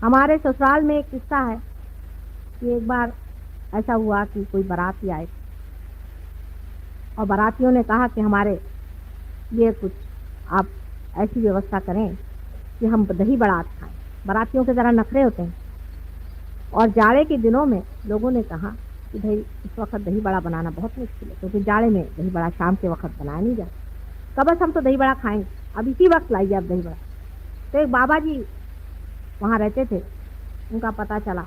हमारे ससुराल में एक किस्सा है कि एक बार ऐसा हुआ कि कोई बाराती आए और बारातियों ने कहा कि हमारे लिए कुछ आप ऐसी व्यवस्था करें कि हम दही बड़ा खाएं। बारातियों के ज़रा नखरे होते हैं और जाड़े के दिनों में लोगों ने कहा कि भाई इस वक्त दही बड़ा बनाना बहुत मुश्किल है, क्योंकि जाड़े में दही बड़ा शाम के वक्त बनाया नहीं जाता। कब बस हम तो दही बड़ा खाएंगे, अब इसी वक्त लाइए आप दही बड़ा। तो एक बाबा जी वहाँ रहते थे, उनका पता चला।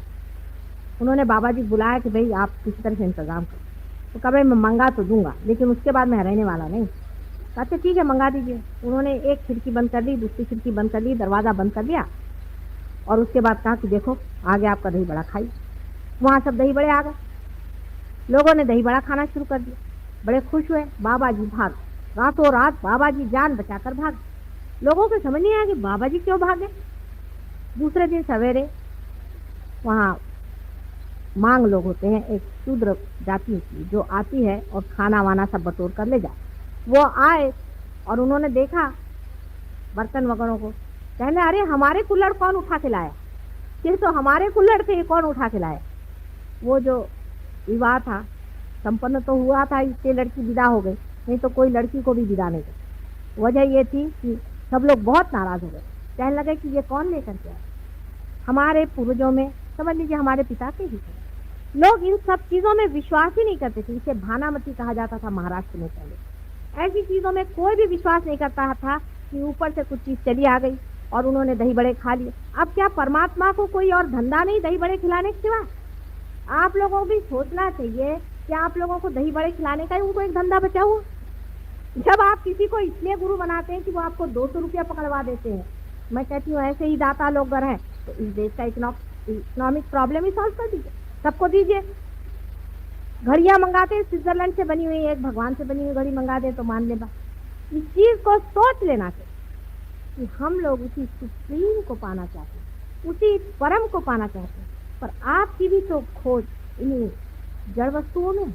उन्होंने बाबा जी बुलाया कि भाई आप किसी तरह से इंतज़ाम करो। तो कभी मैं मंगा तो दूंगा, लेकिन उसके बाद मैं रहने वाला नहीं। कहते ठीक है मंगा दीजिए। उन्होंने एक खिड़की बंद कर ली, दूसरी खिड़की बंद कर ली, दरवाज़ा बंद कर दिया और उसके बाद कहा कि देखो आ गया आपका दही बड़ा, खाइए। वहाँ सब दही बड़े आ गए, लोगों ने दही बड़ा खाना शुरू कर दिया, बड़े खुश हुए। बाबा जी भाग, रातों रात बाबा जी जान बचाकर भाग। लोगों को समझ नहीं आया कि बाबा जी क्यों भागे। दूसरे दिन सवेरे वहाँ मांग लोग होते हैं, एक शूद्र जाति की जो आती है और खाना वाना सब बटोर कर ले जाए। वो आए और उन्होंने देखा बर्तन वगैरह को, कहने अरे हमारे कुल्हड़ कौन उठा के लाया, ये तो हमारे कुल्हड़ थे, ये कौन उठा के लाया। वो जो विवाह था संपन्न तो हुआ था, इससे लड़की विदा हो गई, नहीं तो कोई लड़की को भी विदा नहीं करती। वजह ये थी कि सब लोग बहुत नाराज हो गए, कहने लगे कि ये कौन लेकर के आया। हमारे पूर्वजों में समझ लीजिए हमारे पिता के ही थे, लोग इन सब चीजों में विश्वास ही नहीं करते थे। इसे भानामती कहा जाता था महाराष्ट्र में। पहले ऐसी चीजों में कोई भी विश्वास नहीं करता था कि ऊपर से कुछ चीज चली आ गई और उन्होंने दही बड़े खा लिए। अब क्या परमात्मा को कोई और धंधा नहीं दही बड़े खिलाने के सिवा? आप लोगों को भी सोचना चाहिए कि आप लोगों को दही बड़े खिलाने का ही उनको एक धंधा बचा हुआ। जब आप किसी को इसलिए गुरु बनाते हैं कि वो आपको 200 रुपया पकड़वा देते हैं, मैं कहती हूँ ऐसे ही दाता लोग अगर हैं तो इस देश का इकोनॉमिक प्रॉब्लम ही सॉल्व कर दीजिए, सबको दीजिए। घड़ियां मंगाते हैं स्विट्जरलैंड से बनी हुई, एक भगवान से बनी हुई घड़ी मंगा दे तो मान ले बात। इस चीज को सोच लेना चाहिए कि हम लोग उसी सुप्रीम को पाना चाहते हैं, उसी परम को पाना चाहते हैं। पर आपकी भी तो खोज इन्हीं जड़ वस्तुओं में है,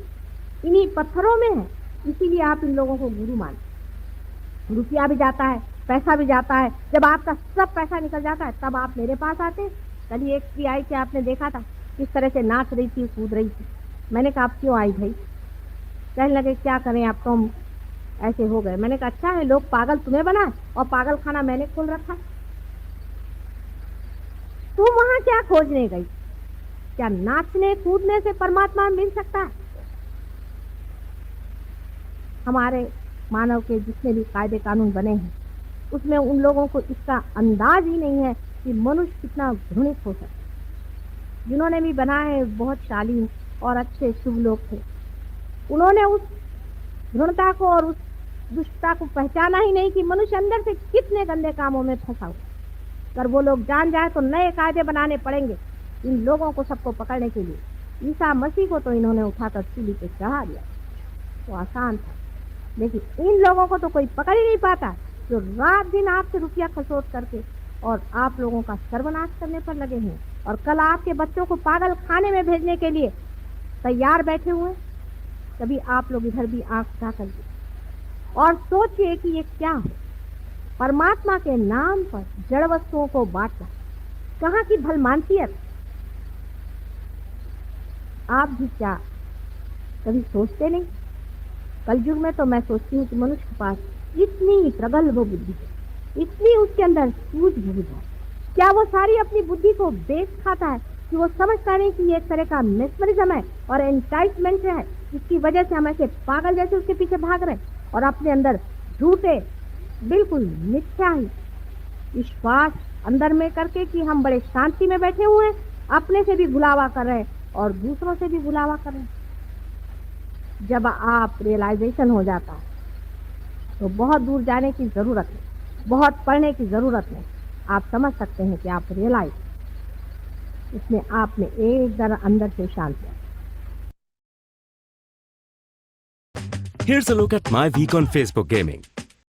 इन्हीं पत्थरों में है। इसीलिए आप इन लोगों को गुरु मानते। रुपया भी जाता है, पैसा भी जाता है। जब आपका सब पैसा निकल जाता है तब आप मेरे पास आते हैं। कल ही एक स्त्री आई थी, आपने देखा था किस तरह से नाच रही थी, कूद रही थी। मैंने कहा आप क्यों आई भाई? कहने लगे क्या करें आप तो हम ऐसे हो गए। मैंने कहा अच्छा है, लोग पागल तुम्हें बनाए और पागल खाना मैंने खोल रखा। तुम वहां क्या खोजने गई? क्या नाचने कूदने से परमात्मा मिल सकता है? हमारे मानव के जितने भी कायदे कानून बने हैं उसमें उन लोगों को इसका अंदाज ही नहीं है कि मनुष्य कितना घृणित हो सकता है। जिन्होंने भी बनाए हैं बहुत शालीन और अच्छे शुभ लोग थे, उन्होंने उस घृणता को और उस दुष्टता को पहचाना ही नहीं कि मनुष्य अंदर से कितने गंदे कामों में फंसा हुआ। अगर वो लोग जान जाए तो नए कायदे बनाने पड़ेंगे इन लोगों को सबको पकड़ने के लिए। ईसा मसीह को तो इन्होंने उठाकर सूली पे चढ़ा दिया, तो आसान था, लेकिन इन लोगों को तो कोई पकड़ ही नहीं पाता, जो रात दिन आपसे रुपया खसोट करके और आप लोगों का सर्वनाश करने पर लगे हैं और कल आपके बच्चों को पागल खाने में भेजने के लिए तैयार बैठे हुए। कभी आप लोग इधर भी आंख उठा कर और सोचिए कि ये क्या है। परमात्मा के नाम पर जड़ वस्तुओं को बांटना कहाँ की भलमानसियत। आप भी क्या कभी सोचते नहीं? कलयुग में तो मैं सोचती हूँ कि मनुष्य के पास इतनी प्रगल्भ बुद्धि है, इतनी उसके अंदर सूझबूझ है, क्या वो सारी अपनी बुद्धि को बेच खाता है कि वो समझता नहीं कि ये एक तरह का मेस्मरिज्म है और एंटाइटमेंट है, इसकी वजह से हम ऐसे पागल जैसे उसके पीछे भाग रहे हैं और अपने अंदर झूठे बिल्कुल मिथ्या ही विश्वास अंदर में करके कि हम बड़े शांति में बैठे हुए हैं, अपने से भी भुलावा कर रहे हैं और दूसरों से भी भुलावा कर रहे हैं। जब आप रियलाइजेशन हो जाता है तो बहुत दूर जाने की जरूरत है, बहुत पढ़ने की जरूरत है। आप समझ सकते हैं कि आप रियलाइज इसमें आपने एक जरा अंदर से शांति। Here's a look at my week on Facebook gaming.